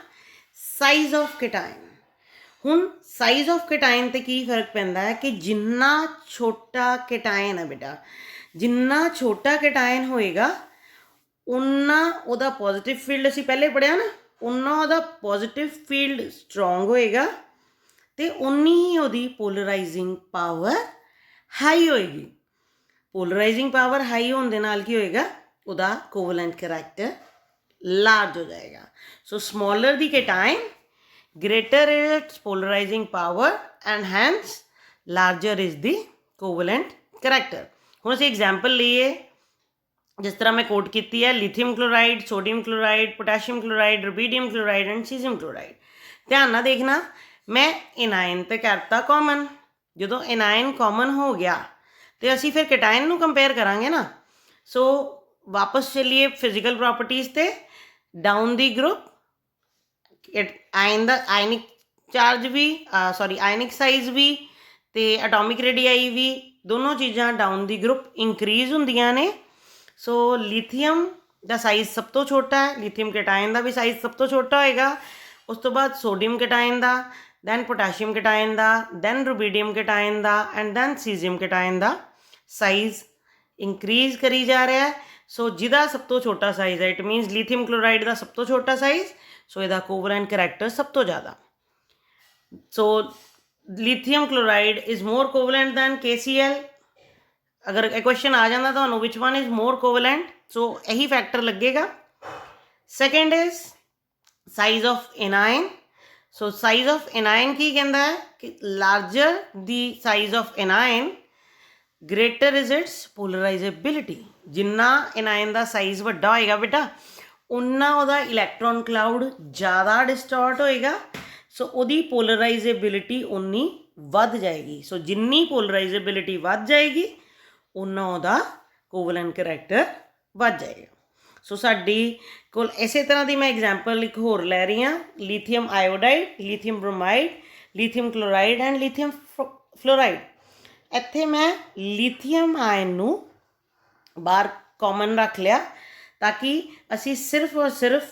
size of cation. ਹੁਣ ਸਾਈਜ਼ ਆਫ ਕੇਟਾਇਨ ਤੇ ਕੀ ਫਰਕ ਪੈਂਦਾ ਹੈ ਕਿ ਜਿੰਨਾ ਛੋਟਾ ਕੇਟਾਇਨ ਹੈ ਬੇਟਾ, ਜਿੰਨਾ ਛੋਟਾ ਕੇਟਾਇਨ ਹੋਏਗਾ ਉਨਾ ਉਹਦਾ ਪੋਜ਼ਿਟਿਵ ਫੀਲਡ, ਅਸੀਂ ਪਹਿਲੇ ਪੜ੍ਹਿਆ ਨਾ, ਉਨਾ ਉਹਦਾ ਪੋਜ਼ਿਟਿਵ ਫੀਲਡ ਸਟਰੋਂਗ ਹੋਏਗਾ ਤੇ ਉਨੀ ਹੀ ਉਹਦੀ ਪੋਲਰਾਈਜ਼ਿੰਗ ਪਾਵਰ ਹਾਈ ਹੋਏਗੀ। ਪੋਲਰਾਈਜ਼ਿੰਗ ਪਾਵਰ ਹਾਈ ਹੋਣ ਦੇ ਨਾਲ ਕੀ ਹੋਏਗਾ, ਉਹਦਾ ਕੋਵਲੈਂਟ ਕਰੈਕਟਰ ਲਾਰਜ ਹੋ ਜਾਏਗਾ। ਸੋ ਸਮੋਲਰ ਦੀ ਕੇਟਾਇਨ, greater its polarizing power and hence larger is the covalent character। ਹੁਣ ਅਸੀਂ ਐਗਜ਼ਾਮਪਲ ਲਈਏ, ਜਿਸ ਤਰ੍ਹਾਂ ਮੈਂ ਕੋਟ ਕੀਤੀ ਹੈ, lithium chloride, sodium chloride, potassium chloride, rubidium chloride and caesium chloride. ਧਿਆਨ ਨਾਲ ਦੇਖਣਾ, ਮੈਂ एनायन ਤੇ ਕਰਤਾ ਕਾਮਨ। ਜਦੋਂ एनायन ਕਾਮਨ ਹੋ ਗਿਆ ਤੇ ਅਸੀਂ ਫਿਰ ਕੇਟਾਇਨ ਨੂੰ ਕੰਪੇਅਰ ਕਰਾਂਗੇ ਨਾ। ਸੋ ਵਾਪਸ ਚਲੀਏ ਫਿਜ਼ੀਕਲ ਪ੍ਰੋਪਰਟੀਜ਼ ਤੇ। ਡਾਊਨ ਦੀ ਗਰੁੱਪ ਆਇਨ ਦਾ ਆਇਨਿਕ ਚਾਰਜ ਵੀ ਆਇਨਿਕ ਸਾਈਜ਼ ਵੀ ਤੇ ਐਟੋਮਿਕ ਰੇਡੀਆਈ ਵੀ, ਦੋਨੋਂ ਚੀਜ਼ਾਂ ਡਾਊਨ ਦੀ ਗਰੁੱਪ ਇੰਕਰੀਜ਼ ਹੁੰਦੀਆਂ ਨੇ। ਸੋ ਲਿਥੀਅਮ ਦਾ ਸਾਈਜ਼ ਸਭ ਤੋਂ ਛੋਟਾ ਹੈ, ਲਿਥੀਅਮ ਕੇਟਾਇਨ ਦਾ ਵੀ ਸਾਈਜ਼ ਸਭ ਤੋਂ ਛੋਟਾ ਹੋਏਗਾ। ਉਸ ਤੋਂ ਬਾਅਦ ਸੋਡੀਅਮ ਕੇਟਾਇਨ ਦਾ, ਦੈਨ ਪੋਟਾਸ਼ੀਅਮ ਕੇਟਾਇਨ ਦਾ, ਦੈਨ ਰੂਬੀਡੀਅਮ ਕੇਟਾਇਨ ਦਾ ਐਂਡ ਦੈਨ ਸੀਜ਼ੀਅਮ ਕੇਟਾਇਨ ਦਾ ਸਾਈਜ਼ ਇੰਕਰੀਜ਼ ਕਰੀ ਜਾ ਰਿਹਾ। ਸੋ ਜਿਹਦਾ ਸਭ ਤੋਂ ਛੋਟਾ ਸਾਈਜ਼ ਹੈ, ਇਟ ਮੀਨਸ ਲਿਥੀਅਮ ਕਲੋਰਾਈਡ ਦਾ ਸਭ ਤੋਂ ਛੋਟਾ ਸਾਈਜ਼, ਸੋ ਇਹਦਾ ਕੋਵਲੈਂਟ ਕਰੈਕਟਰ ਸਭ ਤੋਂ ਜ਼ਿਆਦਾ। So lithium chloride is more covalent than KCl। ਅਗਰ ਇਹ ਕੁਐਸਚਨ ਆ ਜਾਂਦਾ ਤੁਹਾਨੂੰ ਵਿਚ one is more covalent, so ਇਹੀ ਫੈਕਟਰ ਲੱਗੇਗਾ। Second is size of anion. So size of anion ਕੀ ਕਹਿੰਦਾ ਹੈ ਕਿ larger the size of anion greater is its polarizability. ਜਿੰਨਾ एनायन ਦਾ ਸਾਈਜ਼ ਵੱਡਾ ਹੋਏਗਾ ਬੇਟਾ, ਉਨਾ ਉਹਦਾ ਇਲੈਕਟ੍ਰੋਨ ਕਲਾਊਡ ਜ਼ਿਆਦਾ ਡਿਸਟੋਰਟ ਹੋਏਗਾ। ਸੋ ਉਹਦੀ ਪੋਲਰਾਈਜ਼ੇਬਿਲਿਟੀ ਉਨੀ ਵੱਧ ਜਾਏਗੀ। ਸੋ ਜਿੰਨੀ ਪੋਲਰਾਈਜ਼ੇਬਿਲਿਟੀ ਵੱਧ ਜਾਏਗੀ ਉਨਾ ਉਹਦਾ ਕੋਵਲੈਂਟ ਕਰੈਕਟਰ ਵੱਧ ਜਾਏਗਾ। ਸੋ ਸਾਡੀ ਕੋਲ ਇਸੇ ਤਰ੍ਹਾਂ ਦੀ ਮੈਂ ਐਗਜ਼ਾਮਪਲ ਇੱਕ ਹੋਰ ਲੈ ਰਹੀ ਹਾਂ, lithium iodide, lithium bromide, lithium chloride and lithium fluoride. ਇੱਥੇ ਮੈਂ ਲਿਥੀਅਮ ਆਇਨ ਨੂੰ ਬਾਹਰ ਕਾਮਨ ਰੱਖ ਲਿਆ ਤਾਂ ਕਿ ਅਸੀਂ ਸਿਰਫ ਔਰ ਸਿਰਫ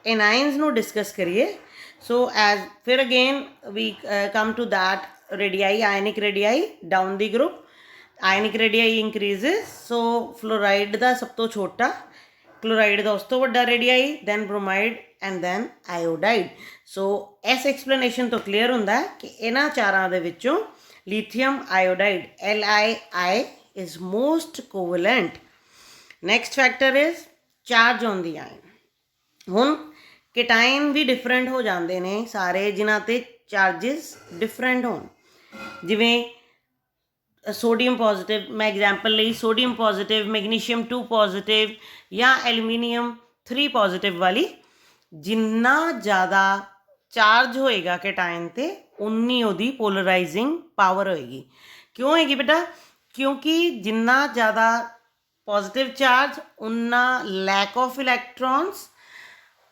एनायंस ਨੂੰ ਡਿਸਕਸ ਕਰੀਏ। ਸੋ ਐਜ਼ ਫਿਰ again we come to that radii, ionic radii down the group, ionic radii increases. So fluoride ਦਾ ਸਭ ਤੋਂ ਛੋਟਾ, ਕਲੋਰਾਈਡ ਦਾ ਉਸ ਤੋਂ ਵੱਡਾ radii, then bromide and then iodide। So ਇਸ ਐਕਸਪਲੇਨੇਸ਼ਨ ਤੋਂ ਕਲੀਅਰ ਹੁੰਦਾ ਹੈ ਕਿ ਇਹਨਾਂ ਚਾਰਾਂ ਦੇ ਵਿੱਚੋਂ lithium iodide LiI is most covalent। Next factor is charge on the ion. ਹੁਣ ਕੇਟਾਇਨ ਵੀ ਡਿਫਰੈਂਟ ਹੋ ਜਾਂਦੇ ਨੇ ਸਾਰੇ ਜਿਨ੍ਹਾਂ 'ਤੇ ਚਾਰਜਿਸ ਡਿਫਰੈਂਟ ਹੋਣ। ਜਿਵੇਂ ਸੋਡੀਅਮ ਪੋਜ਼ੀਟਿਵ, ਮੈਂ ਐਗਜ਼ਾਮਪਲ ਲਈ ਸੋਡੀਅਮ ਪੋਜ਼ੀਟਿਵ, ਮੈਗਨੀਸ਼ੀਅਮ 2 ਪੋਜ਼ੀਟਿਵ ਜਾਂ ਐਲੂਮੀਨੀਅਮ 3 ਪੋਜ਼ੀਟਿਵ ਵਾਲੀ, ਜਿੰਨਾ ਜ਼ਿਆਦਾ ਚਾਰਜ ਹੋਏਗਾ ਕੇਟਾਇਨ 'ਤੇ ਉਨੀ ਉਹਦੀ ਪੋਲਰਾਈਜ਼ਿੰਗ ਪਾਵਰ ਹੋਏਗੀ। ਕਿਉਂ ਹੋਏਗੀ ਬੇਟਾ? ਕਿਉਂਕਿ ਜਿੰਨਾ ਜ਼ਿਆਦਾ ਪੋਜ਼ੀਟਿਵ ਚਾਰਜ ਉਨਾ ਲੈਕ ਆਫ ਇਲੈਕਟ੍ਰੋਨਸ,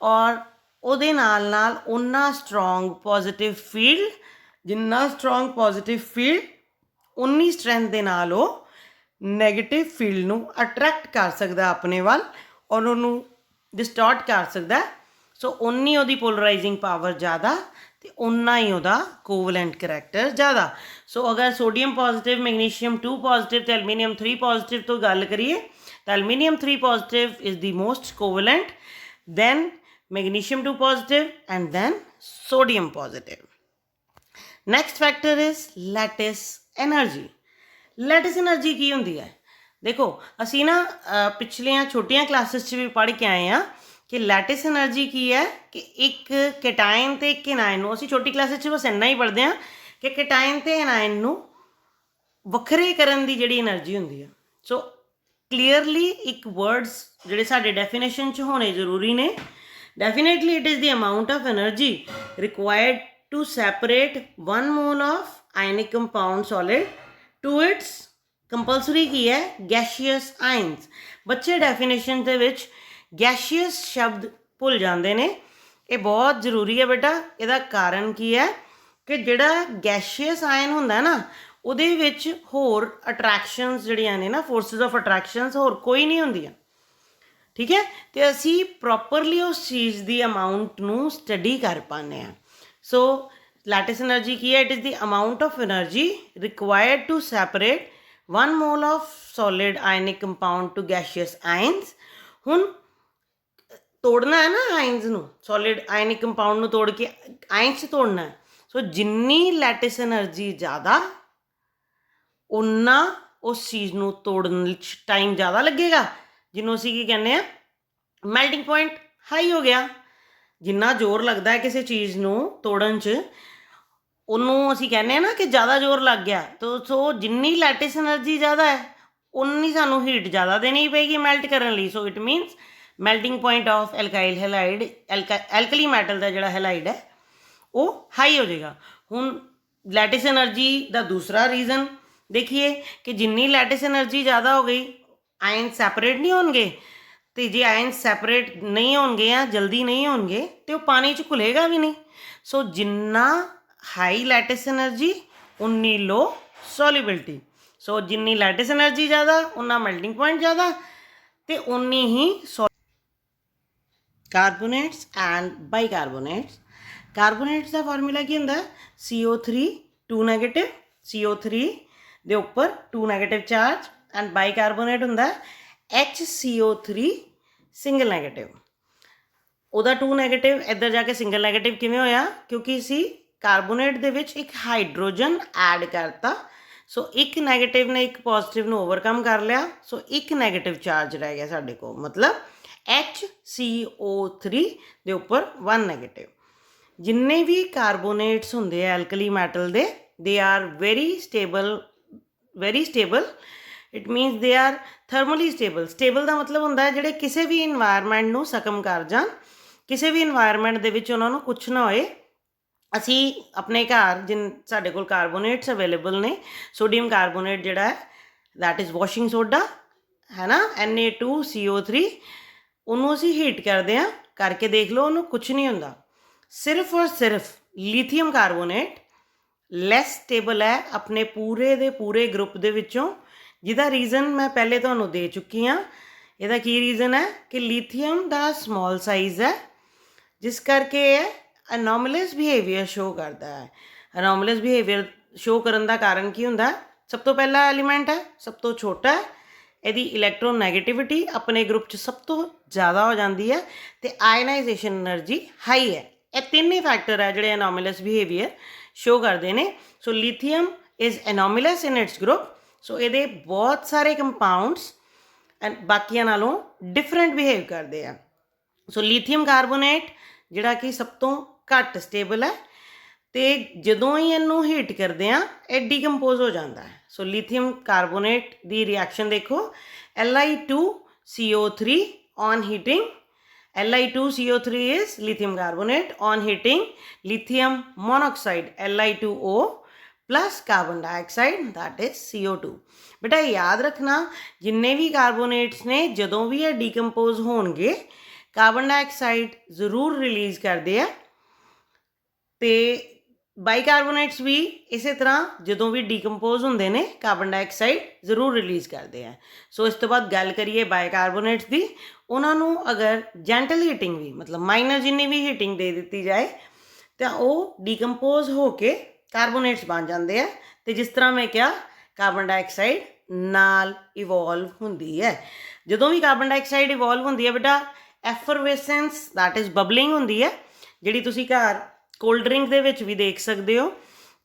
ਔਰ ਉਹਦੇ ਨਾਲ ਨਾਲ ਉਨਾ ਸਟਰੋਂਗ ਪੋਜ਼ੀਟਿਵ ਫੀਲਡ। ਜਿੰਨਾ ਸਟਰੋਂਗ ਪੋਜ਼ੀਟਿਵ ਫੀਲਡ ਉਨੀ ਸਟਰੈਂਥ ਦੇ ਨਾਲ ਉਹ ਨੈਗੇਟਿਵ ਫੀਲਡ ਨੂੰ ਅਟਰੈਕਟ ਕਰ ਸਕਦਾ ਆਪਣੇ ਵੱਲ ਔਰ ਉਹਨੂੰ ਡਿਸਟੋਰਟ ਕਰ ਸਕਦਾ। ਸੋ ਉਨੀ ਉਹਦੀ ਪੋਲਰਾਈਜ਼ਿੰਗ ਪਾਵਰ ਜ਼ਿਆਦਾ ਅਤੇ ਉਨਾ ਹੀ ਉਹਦਾ ਕੋਵਲੈਂਟ ਕਰੈਕਟਰ ਜ਼ਿਆਦਾ। ਸੋ ਅਗਰ ਸੋਡੀਅਮ ਪੋਜ਼ੀਟਿਵ, ਮੈਗਨੀਸ਼ੀਅਮ 2 ਪੋਜ਼ੀਟਿਵ ਅਤੇ ਐਲੂਮੀਨੀਅਮ 3 ਪੋਜ਼ੀਟਿਵ ਤੋਂ ਗੱਲ ਕਰੀਏ ਤਾਂ aluminium 3 positive is the most covalent, then magnesium 2 positive and then sodium positive। next factor is lattice energy। lattice energy ਕੀ ਹੁੰਦੀ ਹੈ? ਦੇਖੋ ਅਸੀਂ ਨਾ ਪਿਛਲੀਆਂ ਛੋਟੀਆਂ ਕਲਾਸਿਸ 'ਚ ਵੀ ਪੜ੍ਹ ਕੇ ਆਏ ਹਾਂ कि लैटिस एनर्जी की है कि एक कैटायन ते एक एनायन नूं, असीं छोटी क्लास च बस इन्ना ही पढ़ते हैं कि कैटायन ते एनायन नूं ਵੱਖਰੇ ਕਰਨ ਦੀ ਜਿਹੜੀ એનર્ਜੀ ਹੁੰਦੀ ਹੈ। ਸੋ ਕਲੀਅਰਲੀ ਇੱਕ ਵਰਡਸ ਜਿਹੜੇ ਸਾਡੇ ਡੈਫੀਨੇਸ਼ਨ 'ਚ ਹੋਣੇ ਜ਼ਰੂਰੀ ਨੇ। Definitely it is the amount of energy required to separate 1 mole of ionic compound solid to its compulsory ਕੀ ਹੈ ਗੈਸ਼ੀਅਸ ਆਇਨਸ। ਬੱਚੇ ਡੈਫੀਨੇਸ਼ਨ ਦੇ ਵਿੱਚ ਗੈਸ਼ੀਅਸ ਸ਼ਬਦ ਭੁੱਲ ਜਾਂਦੇ ਨੇ, ਇਹ ਬਹੁਤ ਜ਼ਰੂਰੀ ਹੈ ਬੇਟਾ। ਇਹਦਾ ਕਾਰਨ ਕੀ ਹੈ ਕਿ ਜਿਹੜਾ ਗੈਸ਼ੀਅਸ ਆਇਨ ਹੁੰਦਾ ਨਾ ਉਹਦੇ ਵਿੱਚ ਹੋਰ ਅਟਰੈਕਸ਼ਨਸ ਜਿਹੜੀਆਂ ਨੇ ਨਾ, ਫੋਰਸਿਸ ਆਫ ਅਟਰੈਕਸ਼ਨਸ ਹੋਰ ਕੋਈ ਨਹੀਂ ਹੁੰਦੀਆਂ, ਠੀਕ ਹੈ। ਅਤੇ ਅਸੀਂ ਪ੍ਰੋਪਰਲੀ ਉਸ ਚੀਜ਼ ਦੀ ਅਮਾਊਂਟ ਨੂੰ ਸਟੱਡੀ ਕਰ ਪਾਉਂਦੇ ਹਾਂ। ਸੋ ਲੈਟਿਸ ਐਨਰਜੀ ਕੀ ਹੈ? It is the amount of energy required to separate 1 mole of solid ionic compound to gaseous ions. ਹੁਣ ਤੋੜਨਾ ਹੈ ਨਾ ਆਇਨਸ ਨੂੰ, ਸੋਲਿਡ ਆਇਨਿਕ ਕੰਪਾਊਂਡ ਨੂੰ ਤੋੜ ਕੇ ਆਇਨਸ ਤੋੜਨਾ ਹੈ। ਸੋ ਜਿੰਨੀ ਲੈਟਿਸ ਐਨਰਜੀ ਜ਼ਿਆਦਾ ਉਨਾ ਉਸ ਚੀਜ਼ ਨੂੰ ਤੋੜਨ ਵਿੱਚ ਟਾਈਮ ਜ਼ਿਆਦਾ ਲੱਗੇਗਾ, ਜਿਹਨੂੰ ਅਸੀਂ ਕੀ ਕਹਿੰਦੇ ਹਾਂ ਮੈਲਟਿੰਗ ਪੁਆਇੰਟ ਹਾਈ ਹੋ ਗਿਆ। ਜਿੰਨਾ ਜ਼ੋਰ ਲੱਗਦਾ ਹੈ ਕਿਸੇ ਚੀਜ਼ ਨੂੰ ਤੋੜਨ 'ਚ ਉਹਨੂੰ ਅਸੀਂ ਕਹਿੰਦੇ ਹਾਂ ਨਾ ਕਿ ਜ਼ਿਆਦਾ ਜ਼ੋਰ ਲੱਗ ਗਿਆ। ਤੋ ਸੋ ਜਿੰਨੀ ਲੈਟਿਸ ਐਨਰਜੀ ਜ਼ਿਆਦਾ ਹੈ ਉਨੀ ਸਾਨੂੰ ਹੀਟ ਜ਼ਿਆਦਾ ਦੇਣੀ ਪਏਗੀ ਮੈਲਟ ਕਰਨ ਲਈ। So it means melting point of alkyl halide, alkali metal ਦਾ ਜਿਹੜਾ ਹੈਲਾਈਡ ਹੈ ਉਹ ਹਾਈ ਹੋ ਜਾਏਗਾ। ਹੁਣ ਲੈਟਿਸ ਐਨਰਜੀ ਦਾ ਦੂਸਰਾ ਰੀਜ਼ਨ ਦੇਖੀਏ ਕਿ ਜਿੰਨੀ ਲੈਟਿਸ ਐਨਰਜੀ ਜ਼ਿਆਦਾ ਹੋ ਗਈ ਆਇਨ ਸੈਪਰੇਟ ਨਹੀਂ ਹੋਣਗੇ, ਅਤੇ ਜੇ ਆਇਨ ਸੈਪਰੇਟ ਨਹੀਂ ਹੋਣਗੇ ਜਾਂ ਜਲਦੀ ਨਹੀਂ ਹੋਣਗੇ ਤਾਂ ਉਹ ਪਾਣੀ 'ਚ ਘੁਲੇਗਾ ਵੀ ਨਹੀਂ। ਸੋ ਜਿੰਨਾ ਹਾਈ ਲੈਟਿਸ ਐਨਰਜੀ ਉਨੀ ਲੋ ਸੋਲਿਬਿਲਿਟੀ। ਸੋ ਜਿੰਨੀ ਲੈਟਿਸ ਐਨਰਜੀ ਜ਼ਿਆਦਾ ਉਨਾ ਮੈਲਟਿੰਗ ਪੁਆਇੰਟ ਜ਼ਿਆਦਾ ਅਤੇ ਉਨੀ ਹੀ ਕਾਰਬੋਨੇਟਸ ਐਂਡ ਬਾਈਕਾਰਬੋਨੇਟਸ। ਕਾਰਬੋਨੇਟਸ ਦਾ ਫਾਰਮੂਲਾ ਕੀ ਹੁੰਦਾ? CO3 2 ਨੈਗੇਟਿਵ, CO3 ਦੇ ਉੱਪਰ 2 ਨੈਗੇਟਿਵ ਚਾਰਜ, ਐਂਡ ਬਾਈਕਾਰਬੋਨੇਟ ਹੁੰਦਾ HCO3 ਸਿੰਗਲ ਨੈਗੇਟਿਵ। ਉਹਦਾ 2 ਨੈਗੇਟਿਵ ਇੱਧਰ ਜਾ ਕੇ ਸਿੰਗਲ ਨੈਗੇਟਿਵ ਕਿਵੇਂ ਹੋਇਆ? ਕਿਉਂਕਿ ਅਸੀਂ ਕਾਰਬੋਨੇਟ ਦੇ ਵਿੱਚ ਇੱਕ ਹਾਈਡਰੋਜਨ ਐਡ ਕਰਤਾ। ਸੋ ਇੱਕ ਨੈਗੇਟਿਵ ਨੇ ਇੱਕ ਪੋਜ਼ੀਟਿਵ ਨੂੰ ਓਵਰਕਮ ਕਰ ਲਿਆ। ਸੋ ਇੱਕ ਨੈਗੇਟਿਵ ਚਾਰਜ ਰਹਿ ਗਿਆ ਸਾਡੇ ਕੋਲ, ਮਤਲਬ HCO3 ਦੇ ਉੱਪਰ 1 ਨੈਗੇਟਿਵ। ਜਿੰਨੇ ਵੀ ਕਾਰਬੋਨੇਟਸ ਹੁੰਦੇ ਆ ਐਲਕਲੀ ਮੈਟਲ ਦੇ, they are very stable. It means they are thermally stable. Stable ਦਾ ਮਤਲਬ ਹੁੰਦਾ ਹੈ ਜਿਹੜੇ ਕਿਸੇ ਵੀ ਇਨਵਾਇਰਮੈਂਟ ਨੂੰ ਸਕਮ ਕਰ ਜਾਣ, ਕਿਸੇ ਵੀ ਇਨਵਾਇਰਮੈਂਟ ਦੇ ਵਿੱਚ ਉਹਨਾਂ ਨੂੰ ਕੁਛ ਨਾ ਹੋਏ। ਅਸੀਂ ਆਪਣੇ ਘਰ ਸਾਡੇ ਕੋਲ ਕਾਰਬੋਨੇਟਸ ਅਵੇਲੇਬਲ ਨੇ। ਸੋਡੀਅਮ ਕਾਰਬੋਨੇਟ ਜਿਹੜਾ ਹੈ ਦੈਟ ਇਜ਼ ਵਾਸ਼ਿੰਗ ਸੋਡਾ ਹੈ ਨਾ, Na2CO3, ਉਹਨੂੰ ਅਸੀਂ ਹੀਟ ਕਰਦੇ ਹਾਂ, ਕਰਕੇ ਦੇਖ ਲਓ ਉਹਨੂੰ ਕੁਛ ਨਹੀਂ ਹੁੰਦਾ। ਸਿਰਫ ਔਰ ਸਿਰਫ ਲੀਥੀਅਮ ਕਾਰਬੋਨੇਟ ਲੈਸ ਸਟੇਬਲ ਹੈ ਆਪਣੇ ਪੂਰੇ ਦੇ ਪੂਰੇ ਗਰੁੱਪ ਦੇ ਵਿੱਚੋਂ, ਜਿਹਦਾ ਰੀਜ਼ਨ ਮੈਂ ਪਹਿਲੇ ਤੁਹਾਨੂੰ ਦੇ ਚੁੱਕੀ ਹਾਂ। ਇਹਦਾ ਕੀ ਰੀਜ਼ਨ ਹੈ ਕਿ ਲੀਥੀਅਮ ਦਾ ਸਮੋਲ ਸਾਈਜ਼ ਹੈ, ਜਿਸ ਕਰਕੇ ਇਹ ਅਨੋਮਲਸ ਬਿਹੇਵੀਅਰ ਸ਼ੋ ਕਰਦਾ ਹੈ। ਅਨੋਮਲਸ ਬਿਹੇਵੀਅਰ ਸ਼ੋ ਕਰਨ ਦਾ ਕਾਰਨ ਕੀ ਹੁੰਦਾ? ਸਭ ਤੋਂ ਪਹਿਲਾ ਐਲੀਮੈਂਟ ਹੈ, ਸਭ ਤੋਂ ਛੋਟਾ ਹੈ, ਇਹਦੀ ਇਲੈਕਟ੍ਰੋਨੈਗੇਟਿਵਿਟੀ ਆਪਣੇ ਗਰੁੱਪ 'ਚ ਸਭ ਤੋਂ ਜ਼ਿਆਦਾ ਹੋ ਜਾਂਦੀ ਹੈ, ਅਤੇ ਆਇਨਾਈਜੇਸ਼ਨ ਐਨਰਜੀ ਹਾਈ ਹੈ। ਇਹ ਤਿੰਨ ਹੀ ਫੈਕਟਰ ਹੈ ਜਿਹੜੇ ਅਨੋਮਲਸ ਬਿਹੇਵੀਅਰ ਸ਼ੋ ਕਰਦੇ ਨੇ। So lithium is anomalous in its group. So ਇਹਦੇ ਬਹੁਤ ਸਾਰੇ ਕੰਪਾਊਂਡਸ ਬਾਕੀਆਂ ਨਾਲੋਂ ਡਿਫਰੈਂਟ ਬਿਹੇਵ ਕਰਦੇ ਆ। ਸੋ ਲੀਥੀਅਮ ਕਾਰਬੋਨੇਟ ਜਿਹੜਾ ਕਿ ਸਭ ਤੋਂ ਘੱਟ ਸਟੇਬਲ ਹੈ, ਅਤੇ ਜਦੋਂ ਹੀ ਇਹਨੂੰ ਹੀਟ ਕਰਦੇ ਆ ਇਹ ਡੀਕੰਪੋਜ਼ ਹੋ ਜਾਂਦਾ ਹੈ। ਸੋ ਲੀਥੀਅਮ ਕਾਰਬੋਨੇਟ ਦੀ ਰਿਐਕਸ਼ਨ ਦੇਖੋ, Li2CO3 on heating, Li2CO3 is lithium carbonate, on heating lithium monoxide Li2O plus carbon dioxide that is CO2। ਬੇਟਾ ਯਾਦ ਰੱਖਣਾ ਜਿੰਨੇ ਵੀ ਕਾਰਬੋਨੇਟਸ ਨੇ ਜਦੋਂ ਵੀ ਇਹ ਡੀਕੰਪੋਜ਼ ਹੋਣਗੇ ਕਾਰਬਨ ਡਾਈਆਕਸਾਈਡ ਜ਼ਰੂਰ ਰਿਲੀਜ਼ ਕਰਦੇ ਆ, ਅਤੇ ਬਾਈਕਾਰਬੋਨੇਟਸ ਵੀ ਇਸੇ ਤਰ੍ਹਾਂ ਜਦੋਂ ਵੀ ਡੀਕੰਪੋਜ਼ ਹੁੰਦੇ ਨੇ ਕਾਰਬਨ ਡਾਈਆਕਸਾਈਡ ਜ਼ਰੂਰ ਰਿਲੀਜ਼ ਕਰਦੇ ਆ। ਸੋ ਇਸ ਤੋਂ ਬਾਅਦ ਗੱਲ ਕਰੀਏ ਬਾਈਕਾਰਬੋਨੇਟਸ ਦੀ। ਉਹਨਾਂ ਨੂੰ ਅਗਰ ਜੈਂਟਲ ਹੀਟਿੰਗ ਵੀ ਮਤਲਬ ਮਾਈਨਰ ਜਿੰਨੀ ਵੀ ਹੀਟਿੰਗ ਦੇ ਦਿੱਤੀ ਜਾਏ ਤਾਂ ਉਹ ਡੀਕੰਪੋਜ਼ ਹੋ ਕੇ ਕਾਰਬੋਨੇਟਸ ਬਣ ਜਾਂਦੇ ਆ, ਅਤੇ ਜਿਸ ਤਰ੍ਹਾਂ ਮੈਂ ਕਿਹਾ ਕਾਰਬਨ ਡਾਈਆਕਸਾਈਡ ਨਾਲ ਇਵੋਲਵ ਹੁੰਦੀ ਹੈ। ਜਦੋਂ ਵੀ ਕਾਰਬਨ ਡਾਈਆਕਸਾਈਡ ਇਵੋਲਵ ਹੁੰਦੀ ਹੈ ਬੇਟਾ ਐਫਰਵੇਸੈਂਸ ਦੈਟ ਇਜ਼ ਬਬਲਿੰਗ ਹੁੰਦੀ ਹੈ, ਜਿਹੜੀ ਤੁਸੀਂ ਘਰ ਕੋਲਡ ਡਰਿੰਕ ਦੇ ਵਿੱਚ ਵੀ ਦੇਖ ਸਕਦੇ ਹੋ।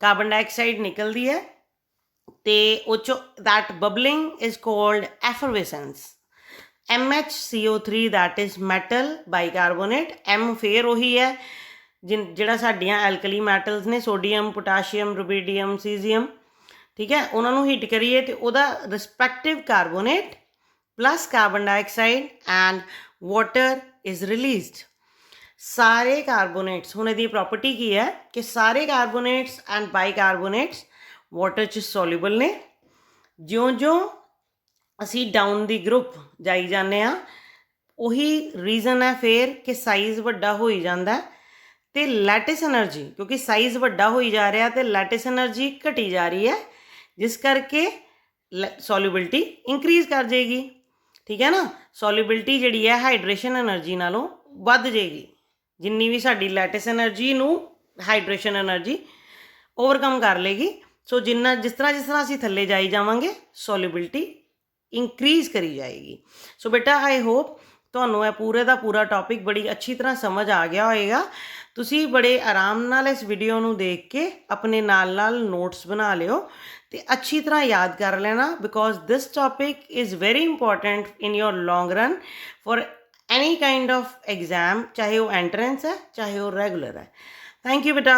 ਕਾਰਬਨ ਡਾਈਆਕਸਾਈਡ ਨਿਕਲਦੀ ਹੈ ਅਤੇ ਉਹ 'ਚੋਂ that bubbling is called effervescence. MHCO3 that is metal bicarbonate. M फिर ਉਹੀ ਹੈ ਜਿਹੜਾ ਸਾਡੀਆਂ ਐਲਕਲੀ ਮੈਟਲਸ ਨੇ, ਸੋਡੀਅਮ, ਪੋਟਾਸ਼ੀਅਮ, ਰੂਬੀਡੀਅਮ, ਸੀਜ਼ੀਅਮ, ਠੀਕ ਹੈ, ਉਹਨਾਂ ਨੂੰ ਹੀਟ ਕਰੀਏ ਤੇ ਉਹਦਾ respective carbonate plus carbon dioxide and water is released. सारे कार्बोनेट्स, हुण इहदी प्रॉपर्टी की है कि सारे कार्बोनेट्स एंड बाइकार्बोनेट्स वाटर च सॉल्यूबल ने। ज्यों ज्यों असी डाउन दी ग्रुप जाई जाने आ, उही रीज़न है फिर कि साइज़ वड्डा होई जांदा ते लैटिस एनर्जी, क्योंकि साइज़ वड्डा होई जा रहा तो लैटिस एनर्जी घटी जा रही है, जिस करके सॉल्यूबिलिटी इंक्रीज़ कर जाएगी, ठीक है ना। सॉल्यूबिलिटी जिहड़ी है हाइड्रेशन एनर्जी नालों वध जाएगी, जिन्नी भी साडी लैटिस एनर्जी नू हाइड्रेशन एनर्जी ओवरकम कर लेगी। सो जिस तरह असीं थल्ले जाई जावांगे सॉल्यूबिलिटी इंक्रीज़ करी जाएगी। सो बेटा आई होप तुहानूं यह पूरे दा पूरा टॉपिक बड़ी अच्छी तरह समझ आ गया होएगा। तुसी बड़े आराम नाल इस वीडियो नूं देख के अपने नाल नाल नोट्स बना लिओ ते अच्छी तरह याद कर लेना, because this topic is very important in your long run for any kind of exam, चाहे वो एंट्रेंस है चाहे वो रेगुलर है। थैंक यू बेटा।